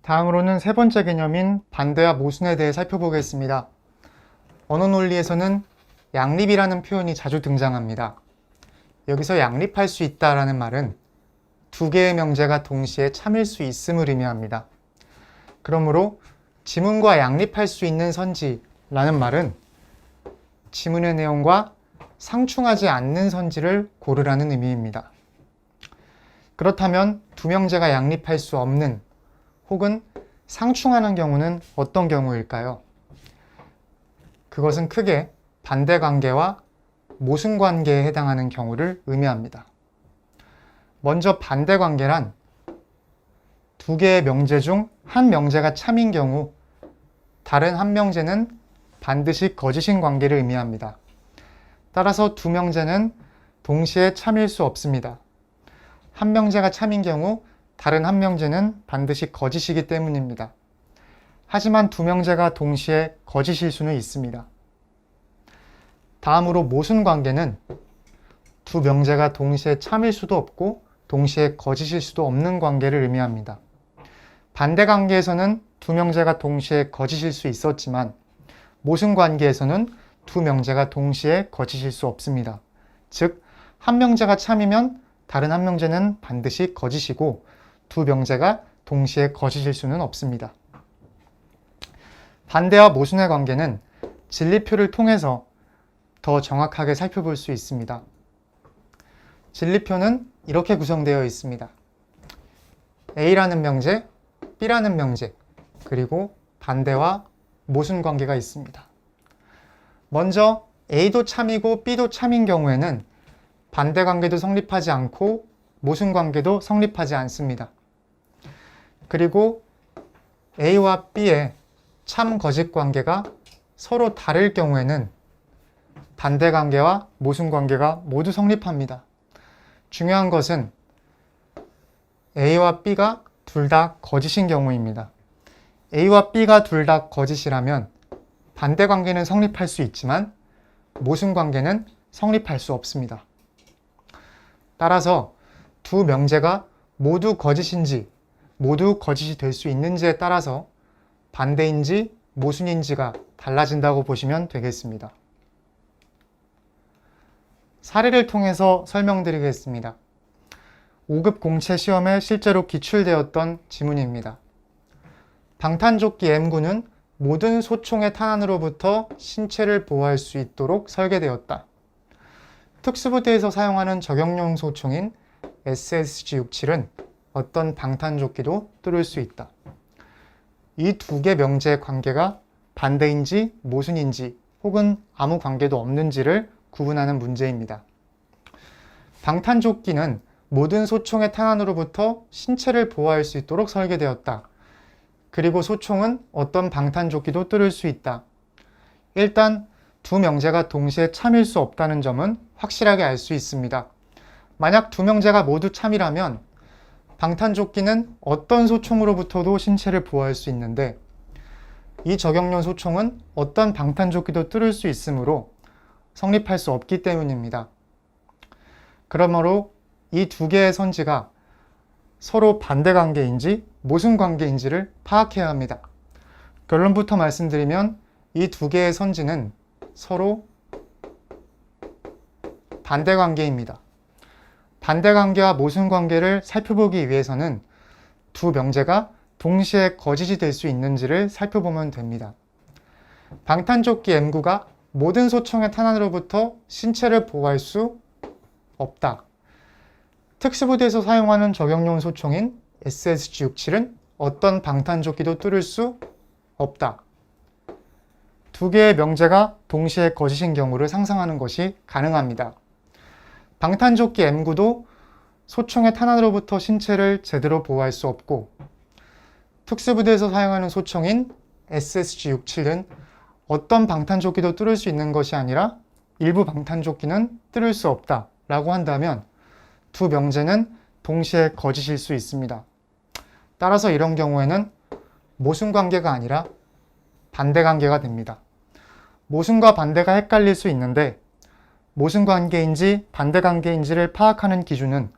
다음으로는 세 번째 개념인 반대와 모순에 대해 살펴보겠습니다. 언어 논리에서는 양립이라는 표현이 자주 등장합니다. 여기서 양립할 수 있다라는 말은 두 개의 명제가 동시에 참일 수 있음을 의미합니다. 그러므로 지문과 양립할 수 있는 선지라는 말은 지문의 내용과 상충하지 않는 선지를 고르라는 의미입니다. 그렇다면 두 명제가 양립할 수 없는 혹은 상충하는 경우는 어떤 경우일까요? 그것은 크게 반대관계와 모순관계에 해당하는 경우를 의미합니다. 먼저 반대관계란 두 개의 명제 중 한 명제가 참인 경우 다른 한 명제는 반드시 거짓인 관계를 의미합니다. 따라서 두 명제는 동시에 참일 수 없습니다. 한 명제가 참인 경우 다른 한 명제는 반드시 거짓이기 때문입니다. 하지만 두 명제가 동시에 거짓일 수는 있습니다. 다음으로 모순관계는 두 명제가 동시에 참일 수도 없고 동시에 거짓일 수도 없는 관계를 의미합니다. 반대관계에서는 두 명제가 동시에 거짓일 수 있었지만 모순관계에서는 두 명제가 동시에 거짓일 수 없습니다. 즉, 한 명제가 참이면 다른 한 명제는 반드시 거짓이고 두 명제가 동시에 거짓일 수는 없습니다. 반대와 모순의 관계는 진리표를 통해서 더 정확하게 살펴볼 수 있습니다. 진리표는 이렇게 구성되어 있습니다. A라는 명제, B라는 명제, 그리고 반대와 모순 관계가 있습니다. 먼저 A도 참이고 B도 참인 경우에는 반대 관계도 성립하지 않고 모순 관계도 성립하지 않습니다. 그리고 A와 B의 참 거짓 관계가 서로 다를 경우에는 반대 관계와 모순 관계가 모두 성립합니다. 중요한 것은 A와 B가 둘 다 거짓인 경우입니다. A와 B가 둘 다 거짓이라면 반대 관계는 성립할 수 있지만 모순 관계는 성립할 수 없습니다. 따라서 두 명제가 모두 거짓인지 모두 거짓이 될 수 있는지에 따라서 반대인지 모순인지가 달라진다고 보시면 되겠습니다. 사례를 통해서 설명드리겠습니다. 5급 공채 시험에 실제로 기출되었던 지문입니다. 방탄조끼 M군은 모든 소총의 탄환으로부터 신체를 보호할 수 있도록 설계되었다. 특수부대에서 사용하는 적용용 소총인 SSG-67은 어떤 방탄조끼도 뚫을 수 있다. 이 두 개 명제의 관계가 반대인지 모순인지 혹은 아무 관계도 없는지를 구분하는 문제입니다. 방탄조끼는 모든 소총의 탄환으로부터 신체를 보호할 수 있도록 설계되었다. 그리고 소총은 어떤 방탄조끼도 뚫을 수 있다. 일단 두 명제가 동시에 참일 수 없다는 점은 확실하게 알 수 있습니다. 만약 두 명제가 모두 참이라면 방탄조끼는 어떤 소총으로부터도 신체를 보호할 수 있는데 이 적용용 소총은 어떤 방탄조끼도 뚫을 수 있으므로 성립할 수 없기 때문입니다. 그러므로 이 두 개의 선지가 서로 반대 관계인지 모순 관계인지를 파악해야 합니다. 결론부터 말씀드리면 이 두 개의 선지는 서로 반대 관계입니다. 반대 관계와 모순 관계를 살펴보기 위해서는 두 명제가 동시에 거짓이 될 수 있는지를 살펴보면 됩니다. 방탄조끼 M9가 모든 소총의 탄환으로부터 신체를 보호할 수 없다. 특수부대에서 사용하는 적용용 소총인 SSG-67은 어떤 방탄조끼도 뚫을 수 없다. 두 개의 명제가 동시에 거짓인 경우를 상상하는 것이 가능합니다. 방탄조끼 M9도 소총의 탄환으로부터 신체를 제대로 보호할 수 없고 특수부대에서 사용하는 소총인 SSG-67은 어떤 방탄조끼도 뚫을 수 있는 것이 아니라 일부 방탄조끼는 뚫을 수 없다 라고 한다면 두 명제는 동시에 거짓일 수 있습니다. 따라서 이런 경우에는 모순관계가 아니라 반대관계가 됩니다. 모순과 반대가 헷갈릴 수 있는데 모순관계인지 반대관계인지를 파악하는 기준은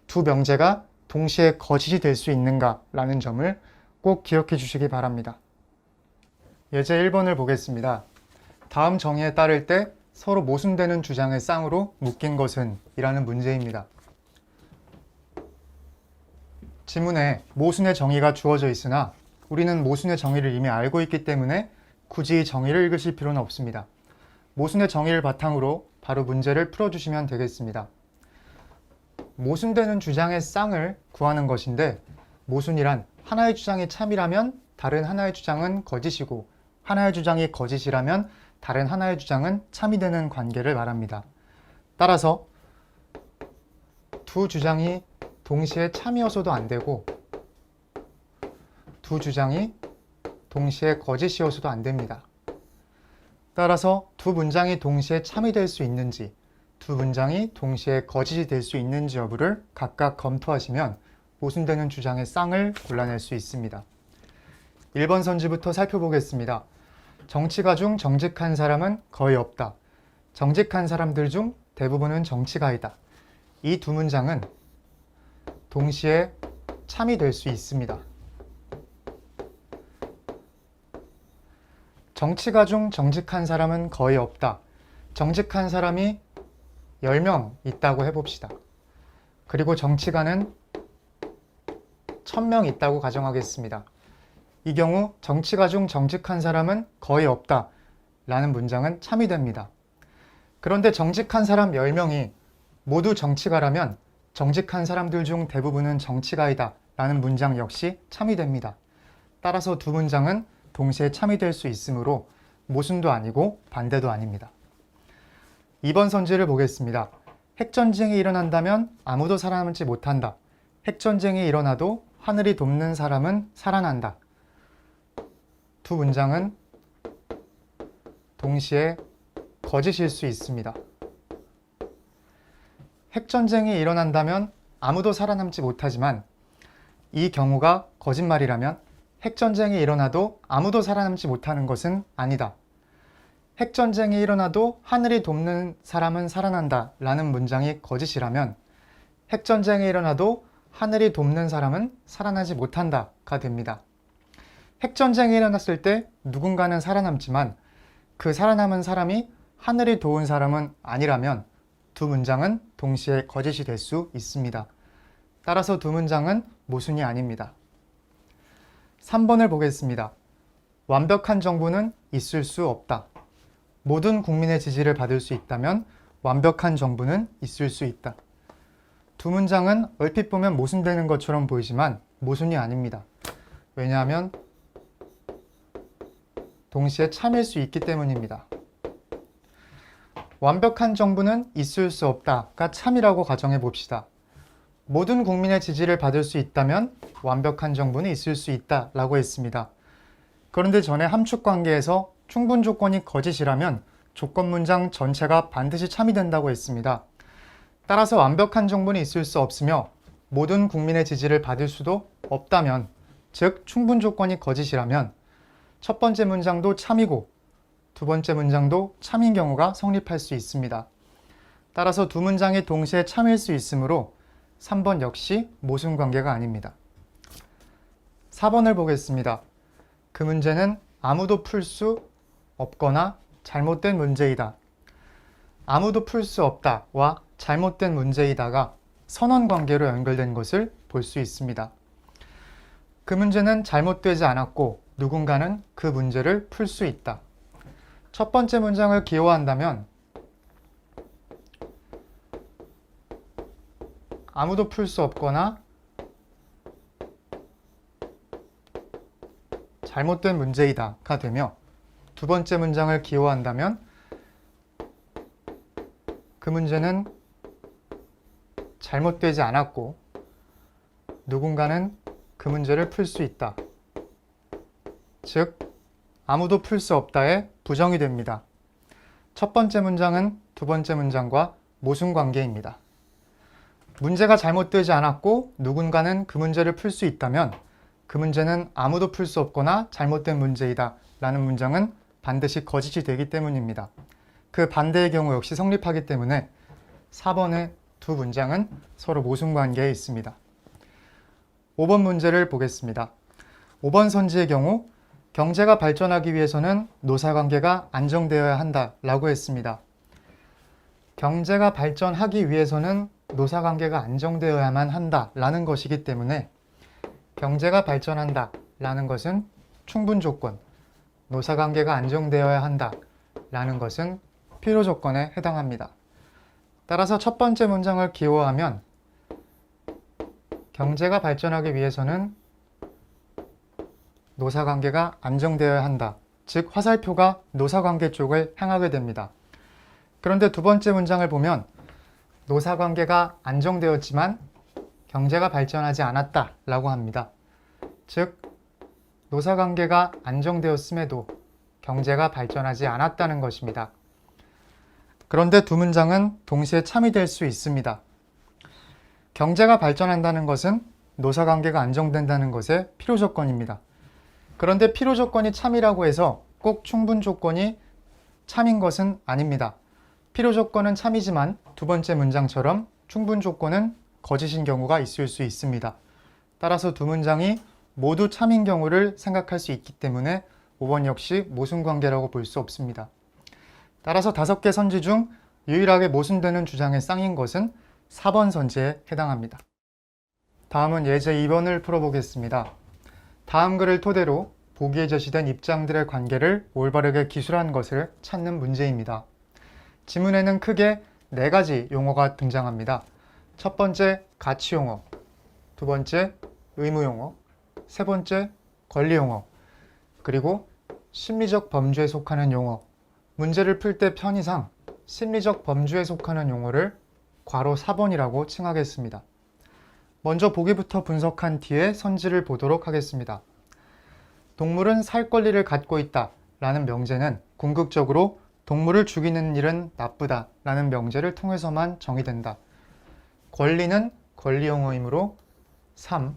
두 명제가 동시에 거짓이 될 수 있는가 라는 점을 꼭 기억해 주시기 바랍니다. 예제 1번을 보겠습니다. 다음 정의에 따를 때 서로 모순되는 주장의 쌍으로 묶인 것은 이라는 문제입니다. 지문에 모순의 정의가 주어져 있으나 우리는 모순의 정의를 이미 알고 있기 때문에 굳이 이 정의를 읽으실 필요는 없습니다. 모순의 정의를 바탕으로 바로 문제를 풀어주시면 되겠습니다. 모순되는 주장의 쌍을 구하는 것인데, 모순이란 하나의 주장이 참이라면 다른 하나의 주장은 거짓이고, 하나의 주장이 거짓이라면 다른 하나의 주장은 참이 되는 관계를 말합니다. 따라서 두 주장이 동시에 참이어서도 안 되고 두 주장이 동시에 거짓이어서도 안 됩니다. 따라서 두 문장이 동시에 참이 될 수 있는지, 두 문장이 동시에 거짓이 될 수 있는지 여부를 각각 검토하시면 모순되는 주장의 쌍을 골라낼 수 있습니다. 1번 선지부터 살펴보겠습니다. 정치가 중 정직한 사람은 거의 없다. 정직한 사람들 중 대부분은 정치가이다. 이 두 문장은 동시에 참이 될 수 있습니다. 정치가 중 정직한 사람은 거의 없다. 정직한 사람이 10명 있다고 해봅시다. 그리고 정치가는 1000명 있다고 가정하겠습니다. 이 경우 정치가 중 정직한 사람은 거의 없다 라는 문장은 참이 됩니다. 그런데 정직한 사람 10명이 모두 정치가라면 정직한 사람들 중 대부분은 정치가이다 라는 문장 역시 참이 됩니다. 따라서 두 문장은 동시에 참이 될 수 있으므로 모순도 아니고 반대도 아닙니다. 2번 선지를 보겠습니다. 핵전쟁이 일어난다면 아무도 살아남지 못한다. 핵전쟁이 일어나도 하늘이 돕는 사람은 살아난다. 두 문장은 동시에 거짓일 수 있습니다. 핵전쟁이 일어난다면 아무도 살아남지 못하지만 이 경우가 거짓말이라면 핵전쟁이 일어나도 아무도 살아남지 못하는 것은 아니다. 핵전쟁이 일어나도 하늘이 돕는 사람은 살아난다 라는 문장이 거짓이라면 핵전쟁이 일어나도 하늘이 돕는 사람은 살아나지 못한다가 됩니다. 핵전쟁이 일어났을 때 누군가는 살아남지만 그 살아남은 사람이 하늘이 도운 사람은 아니라면 두 문장은 동시에 거짓이 될 수 있습니다. 따라서 두 문장은 모순이 아닙니다. 3번을 보겠습니다. 완벽한 정부는 있을 수 없다. 모든 국민의 지지를 받을 수 있다면 완벽한 정부는 있을 수 있다. 두 문장은 얼핏 보면 모순되는 것처럼 보이지만 모순이 아닙니다. 왜냐하면 동시에 참일 수 있기 때문입니다. 완벽한 정부는 있을 수 없다가 참이라고 가정해 봅시다. 모든 국민의 지지를 받을 수 있다면 완벽한 정부는 있을 수 있다라고 했습니다. 그런데 전에 함축 관계에서 충분 조건이 거짓이라면 조건 문장 전체가 반드시 참이 된다고 했습니다. 따라서 완벽한 정부는 있을 수 없으며 모든 국민의 지지를 받을 수도 없다면, 즉 충분 조건이 거짓이라면 첫 번째 문장도 참이고 두 번째 문장도 참인 경우가 성립할 수 있습니다. 따라서 두 문장이 동시에 참일 수 있으므로 3번 역시 모순 관계가 아닙니다. 4번을 보겠습니다. 그 문제는 아무도 풀 수 없거나 잘못된 문제이다. 아무도 풀 수 없다와 잘못된 문제이다가 선언 관계로 연결된 것을 볼 수 있습니다. 그 문제는 잘못되지 않았고 누군가는 그 문제를 풀 수 있다. 첫 번째 문장을 기호한다면 아무도 풀 수 없거나 잘못된 문제이다가 되며, 두 번째 문장을 기호한다면 그 문제는 잘못되지 않았고 누군가는 그 문제를 풀 수 있다. 즉 아무도 풀 수 없다에 부정이 됩니다. 첫 번째 문장은 두 번째 문장과 모순 관계입니다. 문제가 잘못되지 않았고 누군가는 그 문제를 풀 수 있다면 그 문제는 아무도 풀 수 없거나 잘못된 문제이다 라는 문장은 반드시 거짓이 되기 때문입니다. 그 반대의 경우 역시 성립하기 때문에 4번의 두 문장은 서로 모순 관계에 있습니다. 5번 문제를 보겠습니다. 5번 선지의 경우 경제가 발전하기 위해서는 노사관계가 안정되어야 한다라고 했습니다. 경제가 발전하기 위해서는 노사관계가 안정되어야만 한다라는 것이기 때문에 경제가 발전한다라는 것은 충분 조건, 노사관계가 안정되어야 한다라는 것은 필요 조건에 해당합니다. 따라서 첫 번째 문장을 기호하면 경제가 발전하기 위해서는 노사관계가 안정되어야 한다. 즉 화살표가 노사관계 쪽을 향하게 됩니다. 그런데 두 번째 문장을 보면 노사관계가 안정되었지만 경제가 발전하지 않았다 라고 합니다. 즉 노사관계가 안정되었음에도 경제가 발전하지 않았다는 것입니다. 그런데 두 문장은 동시에 참이 될 수 있습니다. 경제가 발전한다는 것은 노사관계가 안정된다는 것의 필요 조건입니다. 그런데 필요 조건이 참이라고 해서 꼭 충분 조건이 참인 것은 아닙니다. 필요 조건은 참이지만 두 번째 문장처럼 충분 조건은 거짓인 경우가 있을 수 있습니다. 따라서 두 문장이 모두 참인 경우를 생각할 수 있기 때문에 5번 역시 모순관계라고 볼 수 없습니다. 따라서 5개 선지 중 유일하게 모순되는 주장의 쌍인 것은 4번 선지에 해당합니다. 다음은 예제 2번을 풀어보겠습니다. 다음 글을 토대로 보기에 제시된 입장들의 관계를 올바르게 기술한 것을 찾는 문제입니다. 지문에는 크게 4가지 용어가 등장합니다. 첫 번째, 가치 용어, 두 번째, 의무 용어, 세 번째, 권리 용어, 그리고 심리적 범주에 속하는 용어. 문제를 풀 때 편의상 심리적 범주에 속하는 용어를 괄호 4번이라고 칭하겠습니다. 먼저 보기부터 분석한 뒤에 선지를 보도록 하겠습니다. 동물은 살 권리를 갖고 있다 라는 명제는 궁극적으로 동물을 죽이는 일은 나쁘다 라는 명제를 통해서만 정의된다. 권리는 권리 용어이므로 3.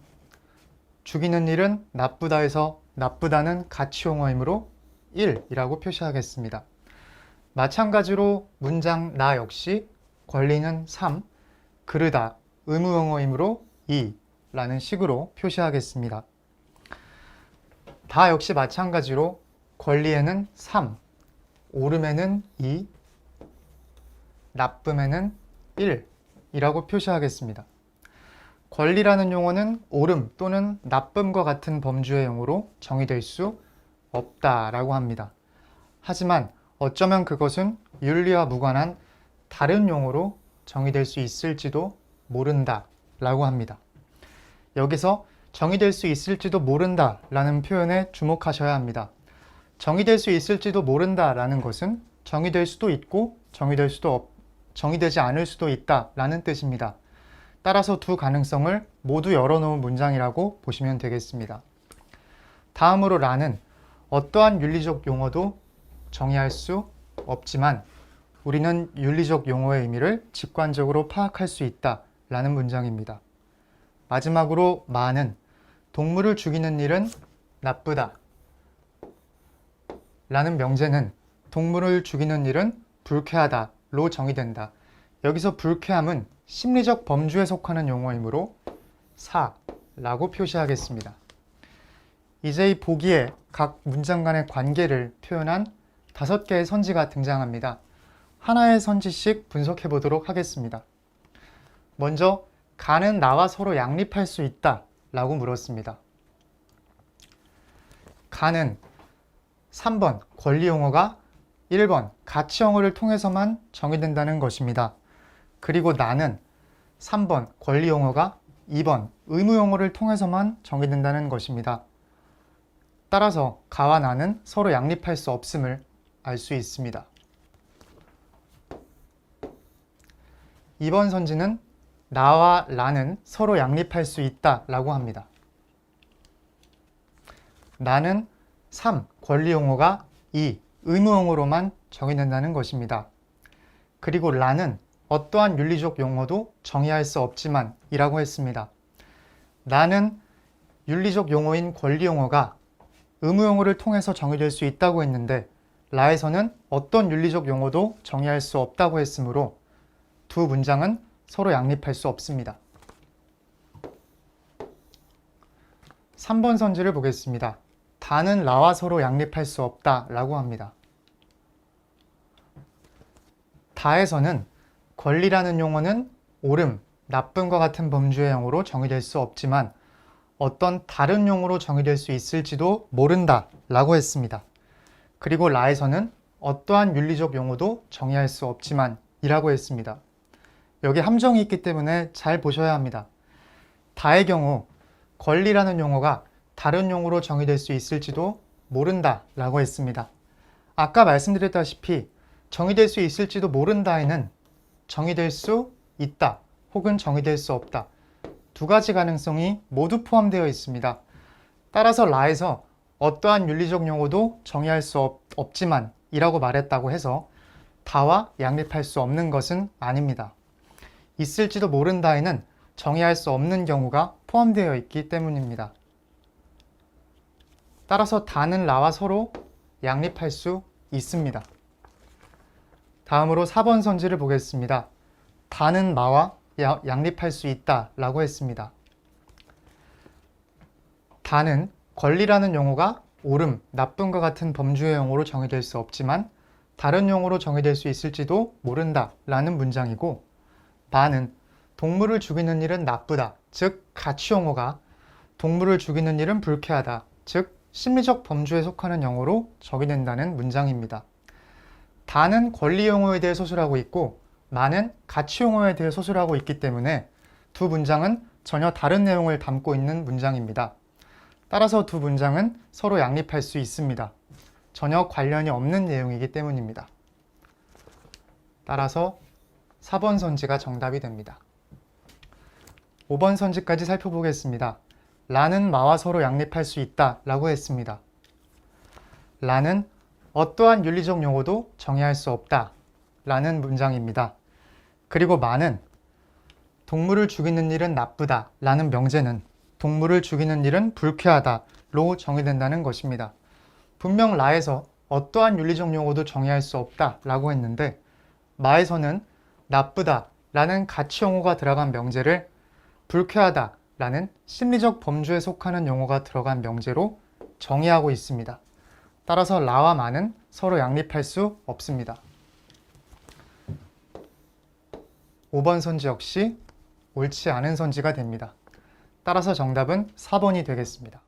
죽이는 일은 나쁘다에서 나쁘다는 가치 용어이므로 1이라고 표시하겠습니다. 마찬가지로 문장 나 역시 권리는 3, 그르다 의무 용어이므로 2라는 식으로 표시하겠습니다. 다 역시 마찬가지로 권리에는 3, 옳음에는 2, 나쁨에는 1이라고 표시하겠습니다. 권리라는 용어는 옳음 또는 나쁨과 같은 범주의 용어로 정의될 수 없다라고 합니다. 하지만 어쩌면 그것은 윤리와 무관한 다른 용어로 정의될 수 있을지도 모른다라고 합니다. 여기서 정의될 수 있을지도 모른다라는 표현에 주목하셔야 합니다. 정의될 수 있을지도 모른다라는 것은 정의될 수도 있고 정의되지 않을 수도 있다라는 뜻입니다. 따라서 두 가능성을 모두 열어놓은 문장이라고 보시면 되겠습니다. 다음으로 라는 어떠한 윤리적 용어도 정의할 수 없지만 우리는 윤리적 용어의 의미를 직관적으로 파악할 수 있다라는 문장입니다. 마지막으로 마는 동물을 죽이는 일은 나쁘다 라는 명제는 동물을 죽이는 일은 불쾌하다로 정의된다. 여기서 불쾌함은 심리적 범주에 속하는 용어이므로 4라고 표시하겠습니다. 이제 이 보기에 각 문장 간의 관계를 표현한 5개의 선지가 등장합니다. 하나의 선지씩 분석해 보도록 하겠습니다. 먼저 가는 나와 서로 양립할 수 있다 라고 물었습니다. 가는 3번 권리 용어가 1번 가치 용어를 통해서만 정의된다는 것입니다. 그리고 나는 3번 권리 용어가 2번 의무 용어를 통해서만 정의된다는 것입니다. 따라서 가와 나는 서로 양립할 수 없음을 알 수 있습니다. 2번 선지는 나와 라는 서로 양립할 수 있다라고 합니다. 나는 3. 권리 용어가 2. 의무 용어로만 정의된다는 것입니다. 그리고 라는 어떠한 윤리적 용어도 정의할 수 없지만 이라고 했습니다. 나는 윤리적 용어인 권리 용어가 의무 용어를 통해서 정의될 수 있다고 했는데 라에서는 어떤 윤리적 용어도 정의할 수 없다고 했으므로 두 문장은 서로 양립할 수 없습니다. 3번 선지를 보겠습니다. 다는 라와 서로 양립할 수 없다 라고 합니다. 다에서는 권리라는 용어는 옳음, 나쁨과 같은 범주의 용어로 정의될 수 없지만 어떤 다른 용어로 정의될 수 있을지도 모른다 라고 했습니다. 그리고 라에서는 어떠한 윤리적 용어도 정의할 수 없지만 이라고 했습니다. 여기 함정이 있기 때문에 잘 보셔야 합니다. 다의 경우 권리라는 용어가 다른 용어로 정의될 수 있을지도 모른다 라고 했습니다. 아까 말씀드렸다시피 정의될 수 있을지도 모른다에는 정의될 수 있다 혹은 정의될 수 없다 두 가지 가능성이 모두 포함되어 있습니다. 따라서 라에서 어떠한 윤리적 용어도 정의할 수 없지만 이라고 말했다고 해서 다와 양립할 수 없는 것은 아닙니다. 있을지도 모른다에는 정의할 수 없는 경우가 포함되어 있기 때문입니다. 따라서 다는 라와 서로 양립할 수 있습니다. 다음으로 4번 선지를 보겠습니다. 다는 마와 양립할 수 있다 라고 했습니다. 다는 권리라는 용어가 옳음, 나쁨과 같은 범주의 용어로 정의될 수 없지만 다른 용어로 정의될 수 있을지도 모른다 라는 문장이고, 마는 동물을 죽이는 일은 나쁘다, 즉 가치 용어가 동물을 죽이는 일은 불쾌하다, 즉 심리적 범주에 속하는 용어로 정의된다는 문장입니다. 다는 권리 용어에 대해 소술하고 있고 마는 가치 용어에 대해 소술하고 있기 때문에 두 문장은 전혀 다른 내용을 담고 있는 문장입니다. 따라서 두 문장은 서로 양립할 수 있습니다. 전혀 관련이 없는 내용이기 때문입니다. 따라서 4번 선지가 정답이 됩니다. 5번 선지까지 살펴보겠습니다. 라는 마와 서로 양립할 수 있다 라고 했습니다. 라는 어떠한 윤리적 용어도 정의할 수 없다 라는 문장입니다. 그리고 마는 동물을 죽이는 일은 나쁘다 라는 명제는 동물을 죽이는 일은 불쾌하다로 정의된다는 것입니다. 분명 라에서 어떠한 윤리적 용어도 정의할 수 없다 라고 했는데 마에서는 나쁘다 라는 가치 용어가 들어간 명제를 불쾌하다 라는 심리적 범주에 속하는 용어가 들어간 명제로 정의하고 있습니다. 따라서 라와 마는 서로 양립할 수 없습니다. 5번 선지 역시 옳지 않은 선지가 됩니다. 따라서 정답은 4번이 되겠습니다.